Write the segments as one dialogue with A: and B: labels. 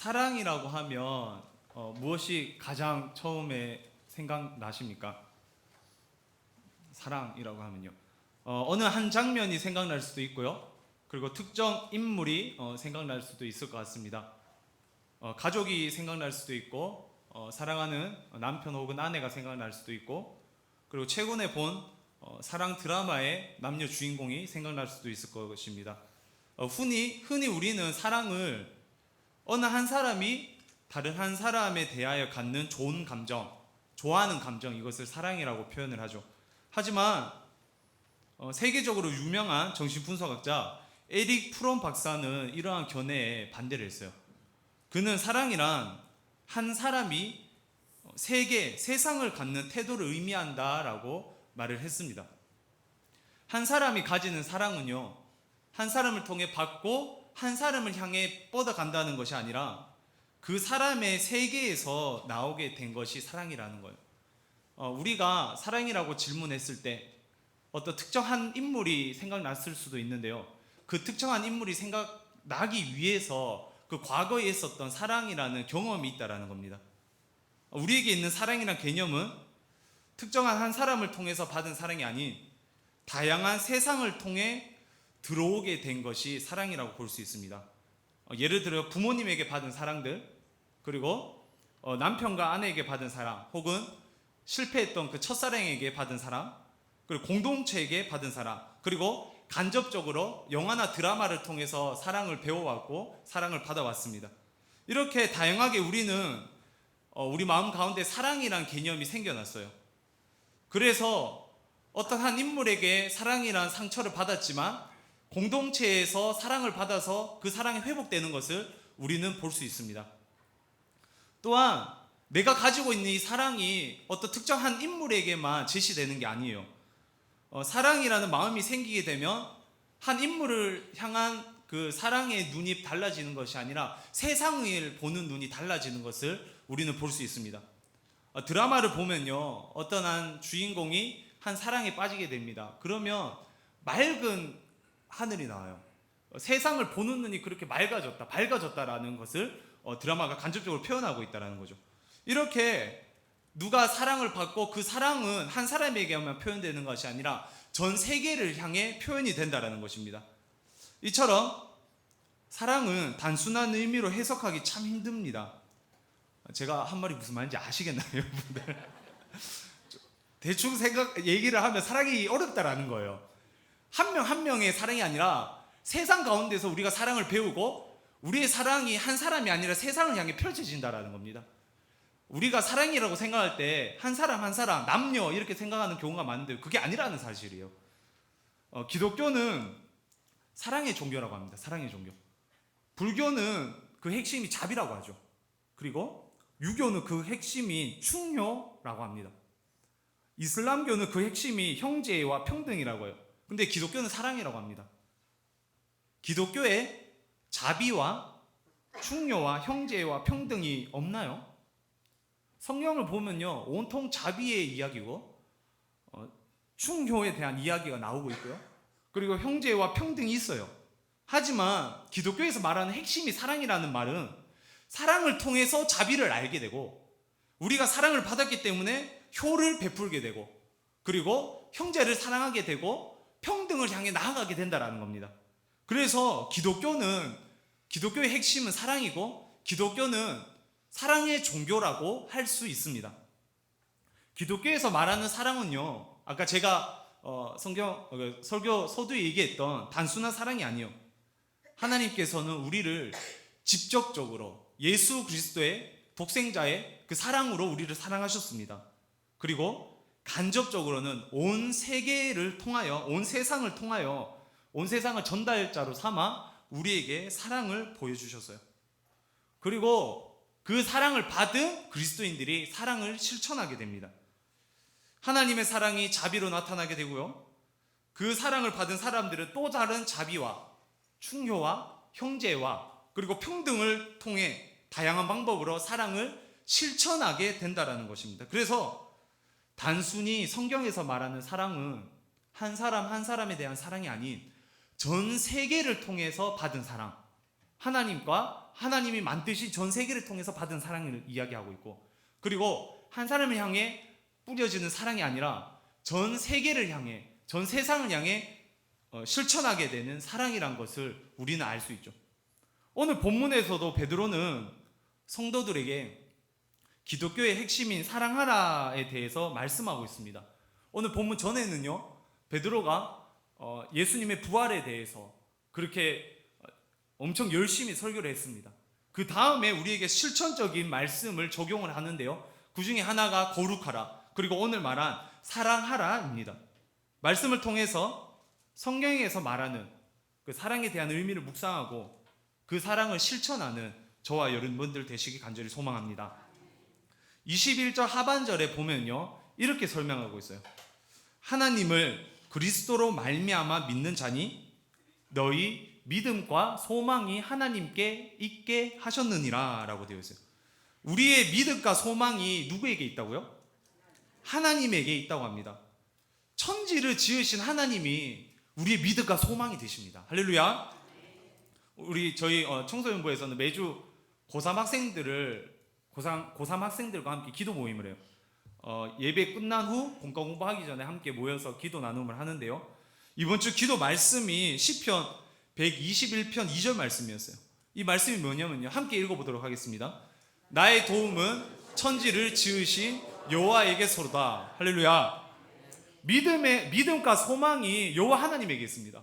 A: 사랑이라고 하면 무엇이 가장 처음에 생각나십니까? 사랑이라고 하면요. 어느 한 장면이 생각날 수도 있고요. 그리고 특정 인물이 생각날 수도 있을 것 같습니다. 가족이 생각날 수도 있고, 사랑하는 남편 혹은 아내가 생각날 수도 있고, 그리고 최근에 본 사랑 드라마의 남녀 주인공이 생각날 수도 있을 것입니다. 흔히 우리는 사랑을 어느 한 사람이 다른 한 사람에 대하여 갖는 좋은 감정, 좋아하는 감정, 이것을 사랑이라고 표현을 하죠. 하지만 세계적으로 유명한 정신분석학자 에릭 프롬 박사는 이러한 견해에 반대를 했어요. 그는 사랑이란 한 사람이 세상을 갖는 태도를 의미한다라고 말을 했습니다. 한 사람이 가지는 사랑은요, 한 사람을 통해 받고 한 사람을 향해 뻗어간다는 것이 아니라 그 사람의 세계에서 나오게 된 것이 사랑이라는 거예요. 우리가 사랑이라고 질문했을 때 어떤 특정한 인물이 생각났을 수도 있는데요, 그 특정한 인물이 생각나기 위해서 그 과거에 있었던 사랑이라는 경험이 있다라는 겁니다. 우리에게 있는 사랑이라는 개념은 특정한 한 사람을 통해서 받은 사랑이 아닌 다양한 세상을 통해 들어오게 된 것이 사랑이라고 볼 수 있습니다. 예를 들어 부모님에게 받은 사랑들, 그리고 남편과 아내에게 받은 사랑, 혹은 실패했던 그 첫사랑에게 받은 사랑, 그리고 공동체에게 받은 사랑, 그리고 간접적으로 영화나 드라마를 통해서 사랑을 배워왔고 사랑을 받아왔습니다. 이렇게 다양하게 우리는 우리 마음 가운데 사랑이란 개념이 생겨났어요. 그래서 어떤 한 인물에게 사랑이란 상처를 받았지만 공동체에서 사랑을 받아서 그 사랑이 회복되는 것을 우리는 볼 수 있습니다. 또한 내가 가지고 있는 이 사랑이 어떤 특정한 인물에게만 제시되는 게 아니에요. 사랑이라는 마음이 생기게 되면 한 인물을 향한 그 사랑의 눈이 달라지는 것이 아니라 세상을 보는 눈이 달라지는 것을 우리는 볼 수 있습니다. 드라마를 보면요, 어떤 한 주인공이 한 사랑에 빠지게 됩니다. 그러면 맑은 하늘이 나와요. 세상을 보는 눈이 그렇게 밝아졌다라는 것을 드라마가 간접적으로 표현하고 있다는 거죠. 이렇게 누가 사랑을 받고 그 사랑은 한 사람에게만 표현되는 것이 아니라 전 세계를 향해 표현이 된다는 것입니다. 이처럼 사랑은 단순한 의미로 해석하기 참 힘듭니다. 제가 한 말이 무슨 말인지 아시겠나요, 여러분들? 대충 얘기를 하면 사랑이 어렵다라는 거예요. 한 명 한 명의 사랑이 아니라 세상 가운데서 우리가 사랑을 배우고 우리의 사랑이 한 사람이 아니라 세상을 향해 펼쳐진다라는 겁니다. 우리가 사랑이라고 생각할 때 한 사람 한 사람, 남녀 이렇게 생각하는 경우가 많은데 그게 아니라는 사실이에요. 기독교는 사랑의 종교라고 합니다. 사랑의 종교. 불교는 그 핵심이 자비라고 하죠. 그리고 유교는 그 핵심이 충효라고 합니다. 이슬람교는 그 핵심이 형제와 평등이라고 해요. 근데 기독교는 사랑이라고 합니다. 기독교에 자비와 충효와 형제와 평등이 없나요? 성경을 보면요, 온통 자비의 이야기고 충효에 대한 이야기가 나오고 있고요, 그리고 형제와 평등이 있어요. 하지만 기독교에서 말하는 핵심이 사랑이라는 말은 사랑을 통해서 자비를 알게 되고 우리가 사랑을 받았기 때문에 효를 베풀게 되고 그리고 형제를 사랑하게 되고 평등을 향해 나아가게 된다는 겁니다. 그래서 기독교의 핵심은 사랑이고 기독교는 사랑의 종교라고 할 수 있습니다. 기독교에서 말하는 사랑은요, 아까 제가 설교 서두에 얘기했던 단순한 사랑이 아니에요. 하나님께서는 우리를 직접적으로 예수 그리스도의 독생자의 그 사랑으로 우리를 사랑하셨습니다. 그리고 간접적으로는 온 세계를 통하여, 온 세상을 통하여, 온 세상을 전달자로 삼아 우리에게 사랑을 보여주셨어요. 그리고 그 사랑을 받은 그리스도인들이 사랑을 실천하게 됩니다. 하나님의 사랑이 자비로 나타나게 되고요, 그 사랑을 받은 사람들은 또 다른 자비와 충효와 형제와 그리고 평등을 통해 다양한 방법으로 사랑을 실천하게 된다는 것입니다. 그래서 단순히 성경에서 말하는 사랑은 한 사람 한 사람에 대한 사랑이 아닌 전 세계를 통해서 받은 사랑, 하나님과 하나님이 만드신 전 세계를 통해서 받은 사랑을 이야기하고 있고, 그리고 한 사람을 향해 뿌려지는 사랑이 아니라 전 세계를 향해, 전 세상을 향해 실천하게 되는 사랑이란 것을 우리는 알 수 있죠. 오늘 본문에서도 베드로는 성도들에게 기독교의 핵심인 사랑하라에 대해서 말씀하고 있습니다. 오늘 본문 전에는요, 베드로가 예수님의 부활에 대해서 그렇게 엄청 열심히 설교를 했습니다. 그 다음에 우리에게 실천적인 말씀을 적용을 하는데요, 그 중에 하나가 거룩하라, 그리고 오늘 말한 사랑하라입니다. 말씀을 통해서 성경에서 말하는 그 사랑에 대한 의미를 묵상하고 그 사랑을 실천하는 저와 여러분들 되시기 간절히 소망합니다. 21절 하반절에 보면요, 이렇게 설명하고 있어요. 하나님을 그리스도로 말미암아 믿는 자니 너희 믿음과 소망이 하나님께 있게 하셨느니라 라고 되어 있어요. 우리의 믿음과 소망이 누구에게 있다고요? 하나님에게 있다고 합니다. 천지를 지으신 하나님이 우리의 믿음과 소망이 되십니다. 할렐루야. 저희 청소년부에서는 매주 고3 학생들과 함께 기도 모임을 해요. 예배 끝난 후 본과 공부하기 전에 함께 모여서 기도 나눔을 하는데요, 이번 주 기도 말씀이 시편 121편 2절 말씀이었어요. 이 말씀이 뭐냐면요, 함께 읽어보도록 하겠습니다. 나의 도움은 천지를 지으신 여호와에게서로다. 할렐루야. 믿음과 소망이 여호와 하나님에게 있습니다.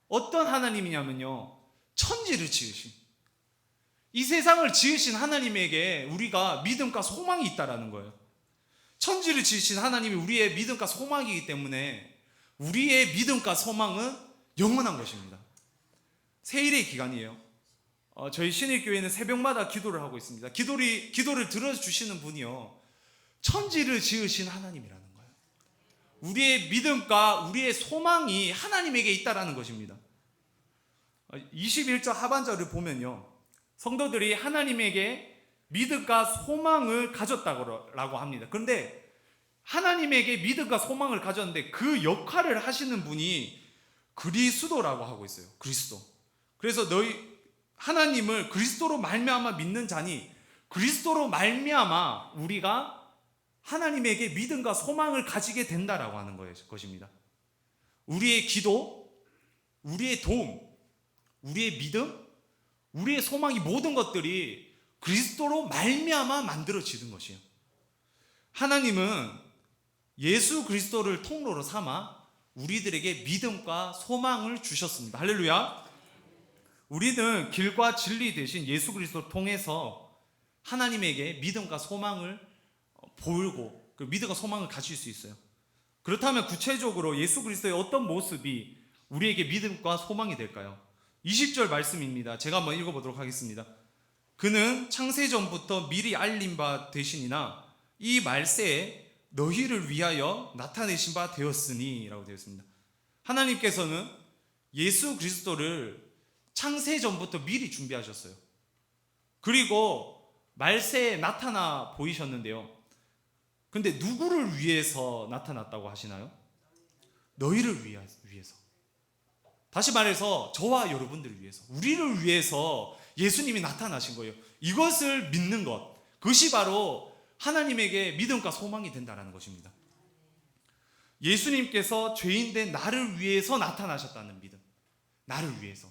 A: 어떤 하나님이냐면요, 천지를 지으신, 이 세상을 지으신 하나님에게 우리가 믿음과 소망이 있다라는 거예요. 천지를 지으신 하나님이 우리의 믿음과 소망이기 때문에 우리의 믿음과 소망은 영원한 것입니다. 세일의 기간이에요. 저희 신일교회는 새벽마다 기도를 하고 있습니다. 기도를 들어주시는 분이요, 천지를 지으신 하나님이라는 거예요. 우리의 믿음과 우리의 소망이 하나님에게 있다라는 것입니다. 21절 하반절을 보면요, 성도들이 하나님에게 믿음과 소망을 가졌다고 합니다. 그런데 하나님에게 믿음과 소망을 가졌는데 그 역할을 하시는 분이 그리스도라고 하고 있어요. 그리스도. 그래서 하나님을 그리스도로 말미암아 믿는 자니 그리스도로 말미암아 우리가 하나님에게 믿음과 소망을 가지게 된다라고 하는 것입니다. 우리의 기도, 우리의 도움, 우리의 믿음, 우리의 소망, 이 모든 것들이 그리스도로 말미암아 만들어지는 것이에요. 하나님은 예수 그리스도를 통로로 삼아 우리들에게 믿음과 소망을 주셨습니다. 할렐루야. 우리는 길과 진리 대신 예수 그리스도를 통해서 하나님에게 믿음과 소망을 보이고 그 믿음과 소망을 가질 수 있어요. 그렇다면 구체적으로 예수 그리스도의 어떤 모습이 우리에게 믿음과 소망이 될까요? 20절 말씀입니다. 제가 한번 읽어보도록 하겠습니다. 그는 창세전부터 미리 알린 바 되시니나 이 말세에 너희를 위하여 나타내신 바 되었으니 라고 되어 있습니다. 하나님께서는 예수 그리스도를 창세전부터 미리 준비하셨어요. 그리고 말세에 나타나 보이셨는데요, 근데 누구를 위해서 나타났다고 하시나요? 너희를 위해서. 다시 말해서 저와 여러분들을 위해서, 우리를 위해서 예수님이 나타나신 거예요. 이것을 믿는 것, 그것이 바로 하나님에게 믿음과 소망이 된다는 것입니다. 예수님께서 죄인된 나를 위해서 나타나셨다는 믿음, 나를 위해서.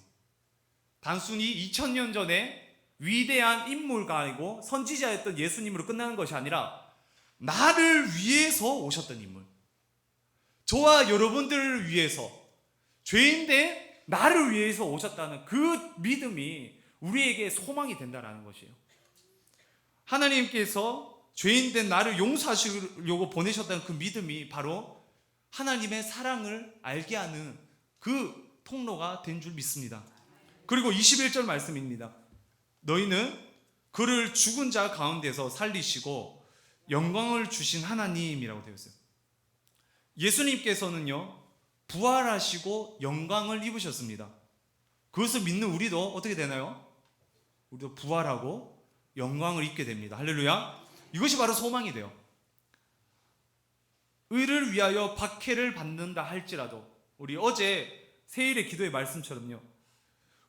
A: 단순히 2000년 전에 위대한 인물가 아니고 선지자였던 예수님으로 끝나는 것이 아니라 나를 위해서 오셨던 인물, 저와 여러분들을 위해서, 죄인된 나를 위해서 오셨다는 그 믿음이 우리에게 소망이 된다는 것이에요. 하나님께서 죄인된 나를 용서하시려고 보내셨다는 그 믿음이 바로 하나님의 사랑을 알게 하는 그 통로가 된 줄 믿습니다. 그리고 21절 말씀입니다. 너희는 그를 죽은 자 가운데서 살리시고 영광을 주신 하나님이라고 되어 있어요. 예수님께서는요, 부활하시고 영광을 입으셨습니다. 그것을 믿는 우리도 어떻게 되나요? 우리도 부활하고 영광을 입게 됩니다. 할렐루야. 이것이 바로 소망이 돼요. 의를 위하여 박해를 받는다 할지라도, 우리 어제 세일의 기도의 말씀처럼요,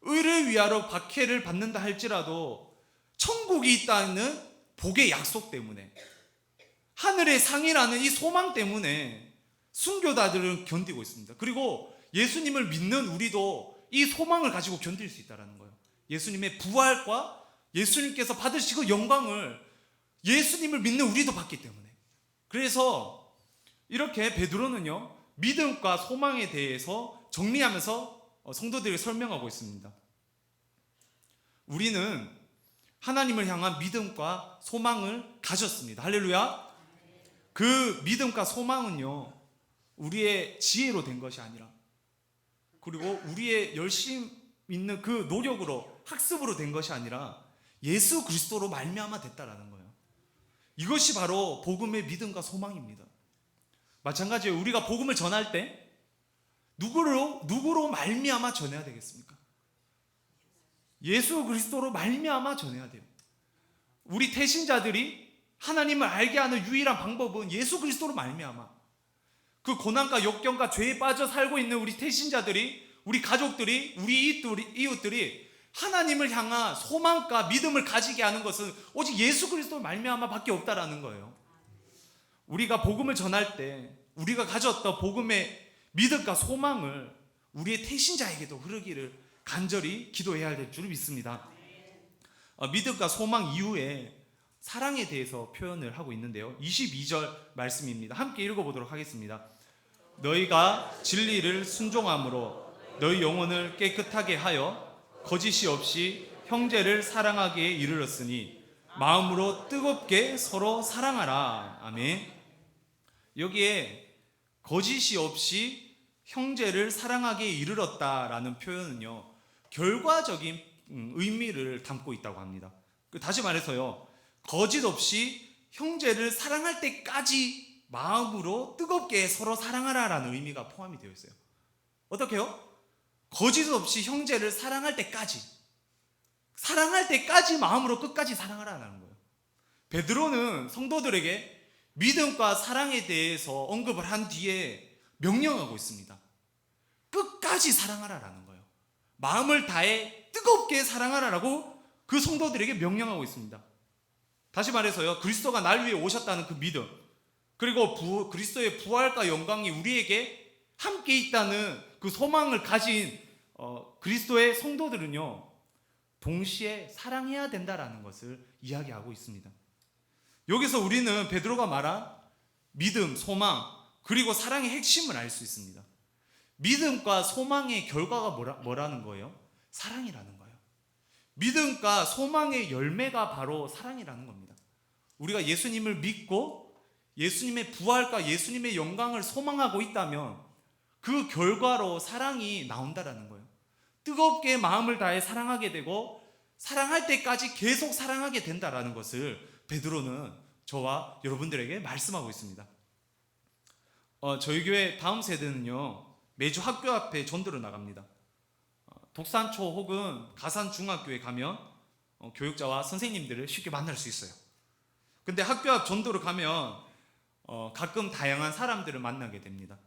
A: 의를 위하여 박해를 받는다 할지라도 천국이 있다는 복의 약속 때문에, 하늘의 상이라는 이 소망 때문에 순교자들은 견디고 있습니다. 그리고 예수님을 믿는 우리도 이 소망을 가지고 견딜 수 있다는 거예요. 예수님의 부활과 예수님께서 받으시고 영광을 예수님을 믿는 우리도 받기 때문에. 그래서 이렇게 베드로는요, 믿음과 소망에 대해서 정리하면서 성도들에게 설명하고 있습니다. 우리는 하나님을 향한 믿음과 소망을 가졌습니다. 할렐루야. 그 믿음과 소망은요, 우리의 지혜로 된 것이 아니라, 그리고 우리의 열심 있는 그 노력으로, 학습으로 된 것이 아니라 예수 그리스도로 말미암아 됐다라는 거예요. 이것이 바로 복음의 믿음과 소망입니다. 마찬가지로 우리가 복음을 전할 때 누구로 말미암아 전해야 되겠습니까? 예수 그리스도로 말미암아 전해야 돼요. 우리 태신자들이 하나님을 알게 하는 유일한 방법은 예수 그리스도로 말미암아, 그 고난과 역경과 죄에 빠져 살고 있는 우리 태신자들이, 우리 가족들이, 우리 이웃들이 하나님을 향한 소망과 믿음을 가지게 하는 것은 오직 예수 그리스도로 말미암아 밖에 없다라는 거예요. 우리가 복음을 전할 때 우리가 가졌던 복음의 믿음과 소망을 우리의 태신자에게도 흐르기를 간절히 기도해야 될 줄 믿습니다. 믿음과 소망 이후에 사랑에 대해서 표현을 하고 있는데요, 22절 말씀입니다. 함께 읽어보도록 하겠습니다. 너희가 진리를 순종함으로 너희 영혼을 깨끗하게 하여 거짓이 없이 형제를 사랑하기에 이르렀으니 마음으로 뜨겁게 서로 사랑하라. 아멘. 여기에 거짓이 없이 형제를 사랑하기에 이르렀다라는 표현은요, 결과적인 의미를 담고 있다고 합니다. 다시 말해서요, 거짓 없이 형제를 사랑할 때까지 마음으로 뜨겁게 서로 사랑하라라는 의미가 포함이 되어 있어요. 어떻게요? 거짓 없이 형제를 사랑할 때까지 마음으로 끝까지 사랑하라는 거예요. 베드로는 성도들에게 믿음과 사랑에 대해서 언급을 한 뒤에 명령하고 있습니다. 끝까지 사랑하라라는 거예요. 마음을 다해 뜨겁게 사랑하라라고 그 성도들에게 명령하고 있습니다. 다시 말해서요, 그리스도가 날 위해 오셨다는 그 믿음, 그리고 그리스도의 부활과 영광이 우리에게 함께 있다는 그 소망을 가진 그리스도의 성도들은요, 동시에 사랑해야 된다라는 것을 이야기하고 있습니다. 여기서 우리는 베드로가 말한 믿음, 소망, 그리고 사랑의 핵심을 알 수 있습니다. 믿음과 소망의 결과가 뭐라는 거예요? 사랑이라는 거예요. 믿음과 소망의 열매가 바로 사랑이라는 겁니다. 우리가 예수님을 믿고 예수님의 부활과 예수님의 영광을 소망하고 있다면 그 결과로 사랑이 나온다라는 거예요. 뜨겁게 마음을 다해 사랑하게 되고 사랑할 때까지 계속 사랑하게 된다라는 것을 베드로는 저와 여러분들에게 말씀하고 있습니다. 저희 교회 다음 세대는요, 매주 학교 앞에 전도를 나갑니다. 독산초 혹은 가산중학교에 가면 교육자와 선생님들을 쉽게 만날 수 있어요. 근데 학교 앞 전도를 가면 가끔 다양한 사람들을 만나게 됩니다.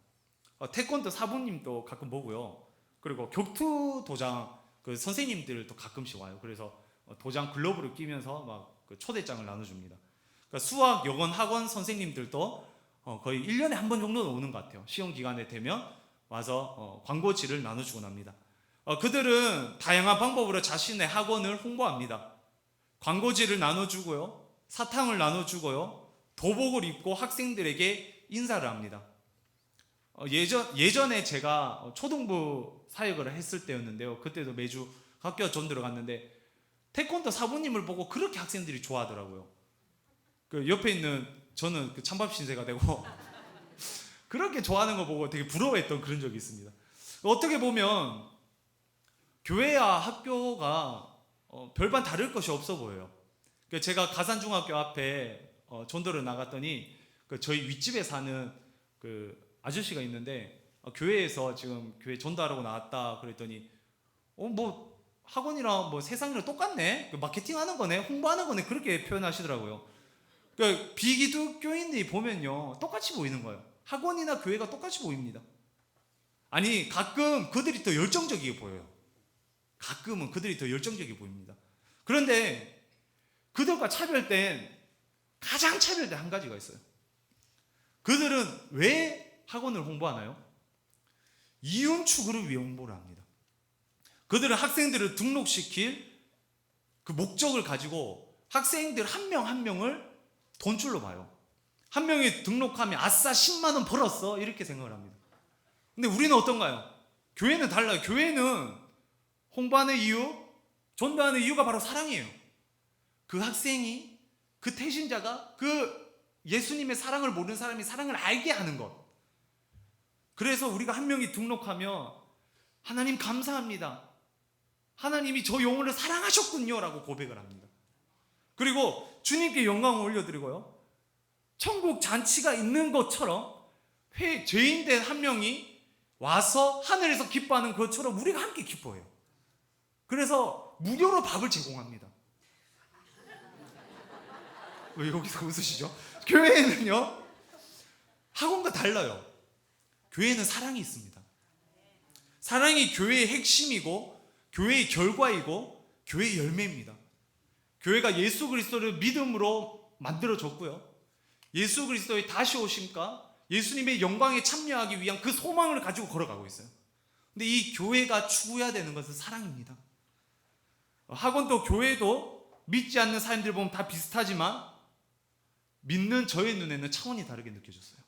A: 태권도 사부님도 가끔 보고요. 그리고 격투 도장 그 선생님들도 가끔씩 와요. 그래서 도장 글러브를 끼면서 막 그 초대장을 나눠줍니다. 그러니까 수학 영어 학원 선생님들도 거의 1년에 한 번 정도는 오는 것 같아요. 시험 기간에 되면 와서 광고지를 나눠주곤 합니다. 그들은 다양한 방법으로 자신의 학원을 홍보합니다. 광고지를 나눠주고요, 사탕을 나눠주고요, 도복을 입고 학생들에게 인사를 합니다. 예전에 제가 초등부 사역을 했을 때였는데요, 그때도 매주 학교 전도를 갔는데 태권도 사부님을 보고 그렇게 학생들이 좋아하더라고요. 그 옆에 있는 저는 그 찬밥 신세가 되고 그렇게 좋아하는 거 보고 되게 부러워했던 그런 적이 있습니다. 어떻게 보면 교회와 학교가 별반 다를 것이 없어 보여요. 제가 가산중학교 앞에 전도를 나갔더니 저희 윗집에 사는 그 아저씨가 있는데 교회에서 지금 교회 전도하라고 나왔다 그랬더니 뭐 학원이랑 뭐 세상이랑 똑같네, 마케팅하는 거네, 홍보하는 거네, 그렇게 표현하시더라고요. 그러니까 비기독교인들이 보면요, 똑같이 보이는 거예요. 학원이나 교회가 똑같이 보입니다. 아니 가끔 그들이 더 열정적이게 보여요. 가끔은 그들이 더 열정적이 보입니다. 그런데 그들과 차별된, 가장 차별된 한 가지가 있어요. 그들은 왜 학원을 홍보하나요? 이윤 추구를 위해 홍보를 합니다. 그들은 학생들을 등록시킬 그 목적을 가지고 학생들 한 명 한 명을 돈줄로 봐요. 한 명이 등록하면 아싸 10만 원 벌었어, 이렇게 생각을 합니다. 근데 우리는 어떤가요? 교회는 달라요. 교회는 홍보하는 이유, 전도하는 이유가 바로 사랑이에요. 그 학생이, 그 태신자가 그 예수님의 사랑을 모르는 사람이 사랑을 알게 하는 것. 그래서 우리가 한 명이 등록하면 하나님 감사합니다, 하나님이 저 영혼을 사랑하셨군요 라고 고백을 합니다. 그리고 주님께 영광을 올려드리고요, 천국 잔치가 있는 것처럼 죄인된 한 명이 와서 하늘에서 기뻐하는 것처럼 우리가 함께 기뻐해요. 그래서 무료로 밥을 제공합니다. 왜 여기서 웃으시죠? 교회는요, 학원과 달라요. 교회는 사랑이 있습니다. 사랑이 교회의 핵심이고 교회의 결과이고 교회의 열매입니다. 교회가 예수 그리스도를 믿음으로 만들어졌고요, 예수 그리스도의 다시 오심과 예수님의 영광에 참여하기 위한 그 소망을 가지고 걸어가고 있어요. 근데 이 교회가 추구해야 되는 것은 사랑입니다. 학원도 교회도 믿지 않는 사람들 보면 다 비슷하지만 믿는 저의 눈에는 차원이 다르게 느껴졌어요.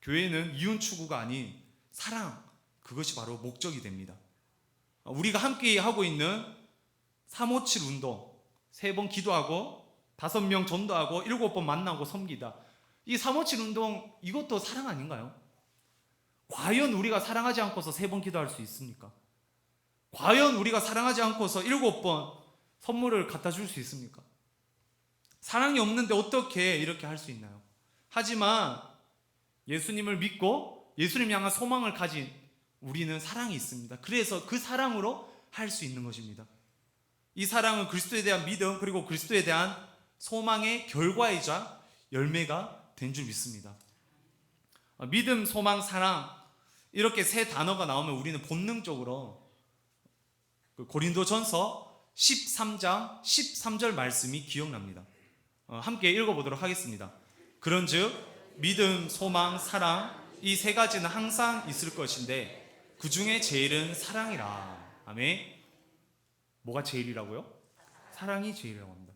A: 교회는 이윤 추구가 아닌 사랑, 그것이 바로 목적이 됩니다. 우리가 함께 하고 있는 357 운동, 3번 기도하고 5명 전도하고 7번 만나고 섬기다, 이 357 운동, 이것도 사랑 아닌가요? 과연 우리가 사랑하지 않고서 3번 기도할 수 있습니까? 과연 우리가 사랑하지 않고서 7번 선물을 갖다 줄 수 있습니까? 사랑이 없는데 어떻게 이렇게 할 수 있나요? 하지만 예수님을 믿고 예수님 향한 소망을 가진 우리는 사랑이 있습니다. 그래서 그 사랑으로 할 수 있는 것입니다. 이 사랑은 그리스도에 대한 믿음, 그리고 그리스도에 대한 소망의 결과이자 열매가 된 줄 믿습니다. 믿음, 소망, 사랑, 이렇게 세 단어가 나오면 우리는 본능적으로 고린도전서 13장 13절 말씀이 기억납니다. 함께 읽어보도록 하겠습니다. 그런즉 믿음, 소망, 사랑, 이 세 가지는 항상 있을 것인데 그 중에 제일은 사랑이라. 아멘. 뭐가 제일이라고요? 사랑이 제일이라고 합니다.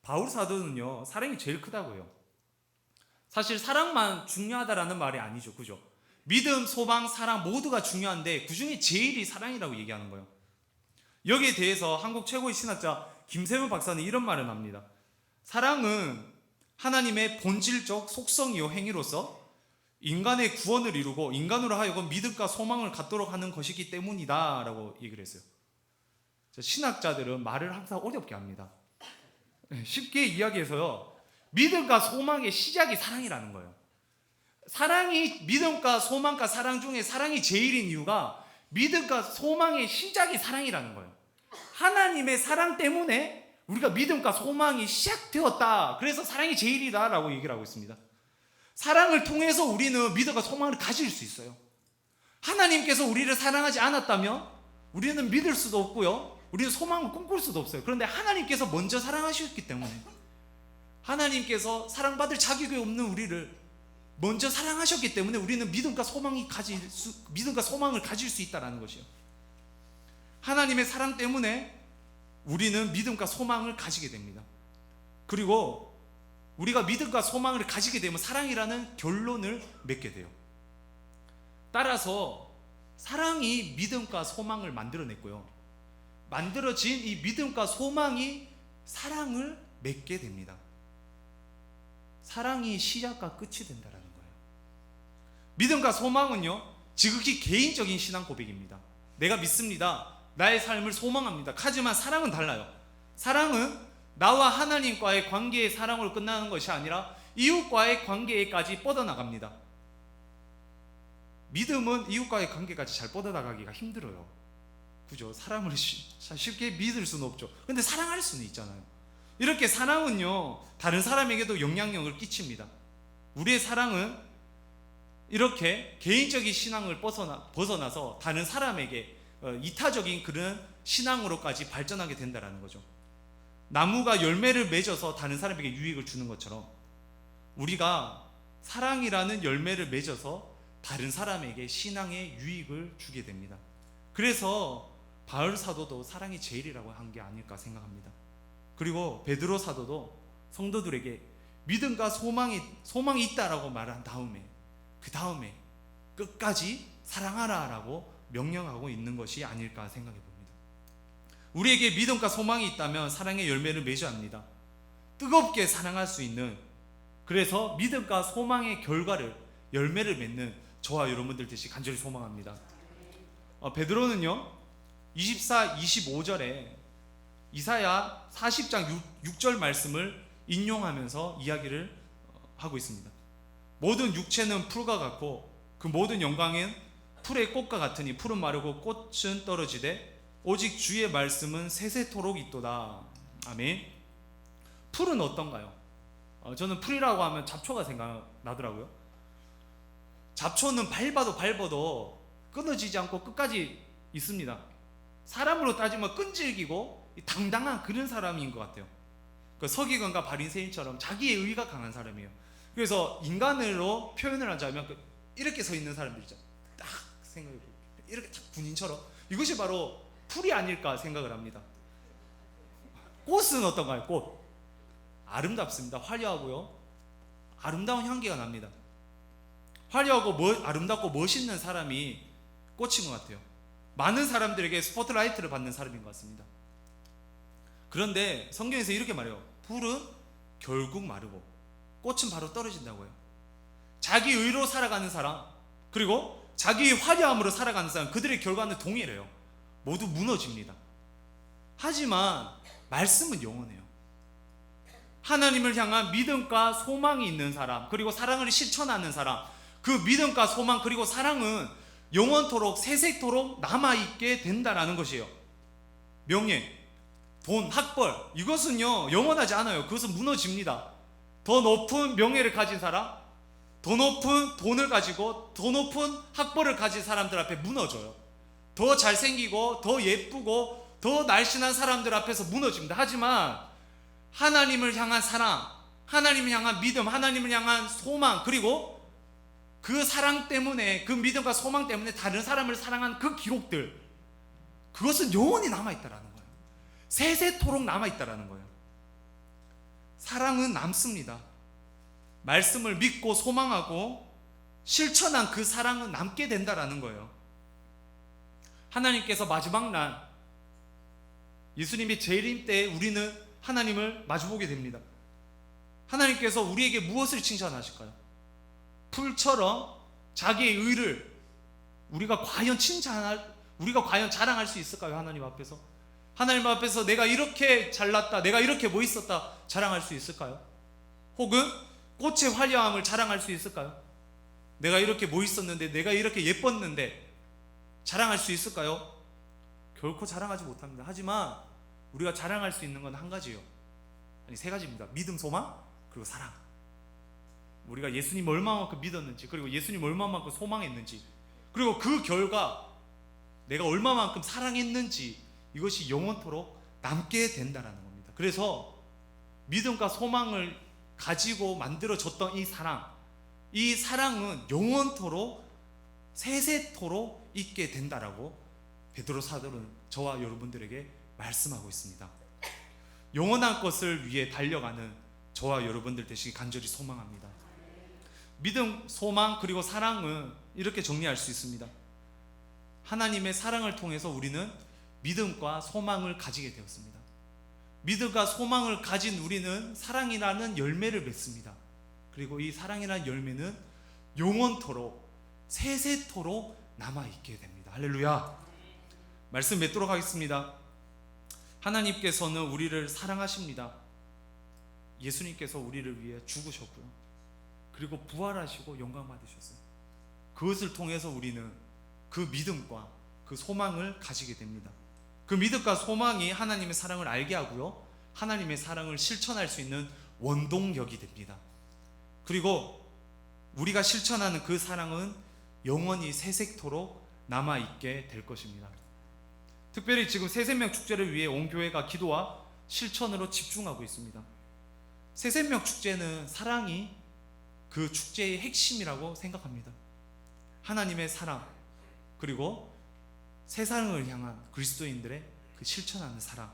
A: 바울 사도는요, 사랑이 제일 크다고요. 사실 사랑만 중요하다라는 말이 아니죠, 그죠? 믿음, 소망, 사랑 모두가 중요한데 그 중에 제일이 사랑이라고 얘기하는 거예요. 여기에 대해서 한국 최고의 신학자 김세훈 박사는 이런 말을 합니다. 사랑은 하나님의 본질적 속성이요 행위로서 인간의 구원을 이루고 인간으로 하여금 믿음과 소망을 갖도록 하는 것이기 때문이다 라고 얘기를 했어요. 신학자들은 말을 항상 어렵게 합니다. 쉽게 이야기해서요, 믿음과 소망의 시작이 사랑이라는 거예요. 사랑이, 믿음과 소망과 사랑 중에 사랑이 제일인 이유가 믿음과 소망의 시작이 사랑이라는 거예요. 하나님의 사랑 때문에 우리가 믿음과 소망이 시작되었다. 그래서 사랑이 제일이다 라고 얘기를 하고 있습니다. 사랑을 통해서 우리는 믿음과 소망을 가질 수 있어요. 하나님께서 우리를 사랑하지 않았다면 우리는 믿을 수도 없고요, 우리는 소망을 꿈꿀 수도 없어요. 그런데 하나님께서 먼저 사랑하셨기 때문에, 하나님께서 사랑받을 자격이 없는 우리를 먼저 사랑하셨기 때문에 우리는 믿음과 소망을 가질 수 있다는 것이요. 하나님의 사랑 때문에 우리는 믿음과 소망을 가지게 됩니다. 그리고 우리가 믿음과 소망을 가지게 되면 사랑이라는 결론을 맺게 돼요. 따라서 사랑이 믿음과 소망을 만들어냈고요, 만들어진 이 믿음과 소망이 사랑을 맺게 됩니다. 사랑이 시작과 끝이 된다는 거예요. 믿음과 소망은요, 지극히 개인적인 신앙 고백입니다. 내가 믿습니다, 나의 삶을 소망합니다. 하지만 사랑은 달라요. 사랑은 나와 하나님과의 관계의 사랑으로 끝나는 것이 아니라 이웃과의 관계에까지 뻗어나갑니다. 믿음은 이웃과의 관계까지 잘 뻗어나가기가 힘들어요, 그죠? 사람을 쉽게 믿을 수는 없죠. 근데 사랑할 수는 있잖아요. 이렇게 사랑은요, 다른 사람에게도 영향력을 끼칩니다. 우리의 사랑은 이렇게 개인적인 신앙을 벗어나서 다른 사람에게, 이타적인 그런 신앙으로까지 발전하게 된다는 거죠. 나무가 열매를 맺어서 다른 사람에게 유익을 주는 것처럼 우리가 사랑이라는 열매를 맺어서 다른 사람에게 신앙의 유익을 주게 됩니다. 그래서 바울 사도도 사랑이 제일이라고 한 게 아닐까 생각합니다. 그리고 베드로 사도도 성도들에게 믿음과 소망이 있다라고 말한 다음에 그 다음에 끝까지 사랑하라라고 명령하고 있는 것이 아닐까 생각해 봅니다. 우리에게 믿음과 소망이 있다면 사랑의 열매를 맺어야 합니다. 뜨겁게 사랑할 수 있는, 그래서 믿음과 소망의 결과를 열매를 맺는 저와 여러분들 되시 간절히 소망합니다. 베드로는요 24, 25절에 이사야 40장 6절 말씀을 인용하면서 이야기를 하고 있습니다. 모든 육체는 풀과 같고 그 모든 영광은 풀의 꽃과 같으니 풀은 마르고 꽃은 떨어지되 오직 주의 말씀은 세세토록 있도다. 아멘. 풀은 어떤가요? 저는 풀이라고 하면 잡초가 생각나더라고요. 잡초는 밟아도 끊어지지 않고 끝까지 있습니다. 사람으로 따지면 끈질기고 당당한 그런 사람인 것 같아요. 서기관과 바리새인처럼 자기의 의가 강한 사람이에요. 그래서 인간으로 표현을 하자면 이렇게 서 있는 사람들 있죠. 딱 생각해 보고 이렇게 딱 군인처럼, 이것이 바로 풀이 아닐까 생각을 합니다. 꽃은 어떤가요? 꽃 아름답습니다. 화려하고요, 아름다운 향기가 납니다. 화려하고 아름답고 멋있는 사람이 꽃인 것 같아요. 많은 사람들에게 스포트라이트를 받는 사람인 것 같습니다. 그런데 성경에서 이렇게 말해요. 풀은 결국 마르고 꽃은 바로 떨어진다고 해요. 자기 의로 살아가는 사람, 그리고 자기의 화려함으로 살아가는 사람, 그들의 결과는 동일해요. 모두 무너집니다. 하지만 말씀은 영원해요. 하나님을 향한 믿음과 소망이 있는 사람, 그리고 사랑을 실천하는 사람, 그 믿음과 소망 그리고 사랑은 영원토록 세세토록 남아있게 된다라는 것이에요. 명예, 돈, 학벌, 이것은요 영원하지 않아요. 그것은 무너집니다. 더 높은 명예를 가진 사람, 더 높은 돈을 가지고 더 높은 학벌을 가진 사람들 앞에 무너져요. 더 잘생기고 더 예쁘고 더 날씬한 사람들 앞에서 무너집니다. 하지만 하나님을 향한 사랑, 하나님을 향한 믿음, 하나님을 향한 소망, 그리고 그 사랑 때문에, 그 믿음과 소망 때문에 다른 사람을 사랑한 그 기록들, 그것은 영원히 남아있다라는 거예요. 세세토록 남아있다라는 거예요. 사랑은 남습니다. 말씀을 믿고 소망하고 실천한 그 사랑은 남게 된다라는 거예요. 하나님께서 마지막 날 예수님의 재림 때 우리는 하나님을 마주보게 됩니다. 하나님께서 우리에게 무엇을 칭찬하실까요? 풀처럼 자기의 의를 우리가 과연 자랑할 수 있을까요? 하나님 앞에서? 하나님 앞에서 내가 이렇게 잘났다, 내가 이렇게 멋있었다 자랑할 수 있을까요? 혹은 꽃의 화려함을 자랑할 수 있을까요? 내가 이렇게 멋있었는데, 내가 이렇게 예뻤는데 자랑할 수 있을까요? 결코 자랑하지 못합니다. 하지만 우리가 자랑할 수 있는 건 한 가지예요. 아니, 세 가지입니다. 믿음, 소망, 그리고 사랑. 우리가 예수님 얼마만큼 믿었는지, 그리고 예수님 얼마만큼 소망했는지, 그리고 그 결과 내가 얼마만큼 사랑했는지, 이것이 영원토록 남게 된다는 겁니다. 그래서 믿음과 소망을 가지고 만들어졌던 이 사랑은 영원토록 세세토록 있게 된다라고 베드로 사도는 저와 여러분들에게 말씀하고 있습니다. 영원한 것을 위해 달려가는 저와 여러분들 되시기 간절히 소망합니다. 믿음, 소망, 그리고 사랑은 이렇게 정리할 수 있습니다. 하나님의 사랑을 통해서 우리는 믿음과 소망을 가지게 되었습니다. 믿음과 소망을 가진 우리는 사랑이라는 열매를 맺습니다. 그리고 이 사랑이라는 열매는 영원토록 세세토록 남아있게 됩니다. 할렐루야. 말씀 맺도록 하겠습니다. 하나님께서는 우리를 사랑하십니다. 예수님께서 우리를 위해 죽으셨고요, 그리고 부활하시고 영광 받으셨어요. 그것을 통해서 우리는 그 믿음과 그 소망을 가지게 됩니다. 그 믿음과 소망이 하나님의 사랑을 알게 하고요, 하나님의 사랑을 실천할 수 있는 원동력이 됩니다. 그리고 우리가 실천하는 그 사랑은 영원히 세세토록 남아있게 될 것입니다. 특별히 지금 새생명 축제를 위해 온 교회가 기도와 실천으로 집중하고 있습니다. 새생명 축제는 사랑이 그 축제의 핵심이라고 생각합니다. 하나님의 사랑, 그리고 세상을 향한 그리스도인들의 그 실천하는 사랑,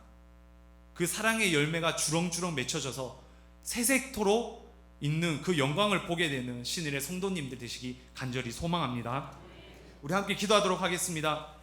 A: 그 사랑의 열매가 주렁주렁 맺혀져서 세sek토록 있는 그 영광을 보게 되는 신일의 성도님들 되시기 간절히 소망합니다. 우리 함께 기도하도록 하겠습니다.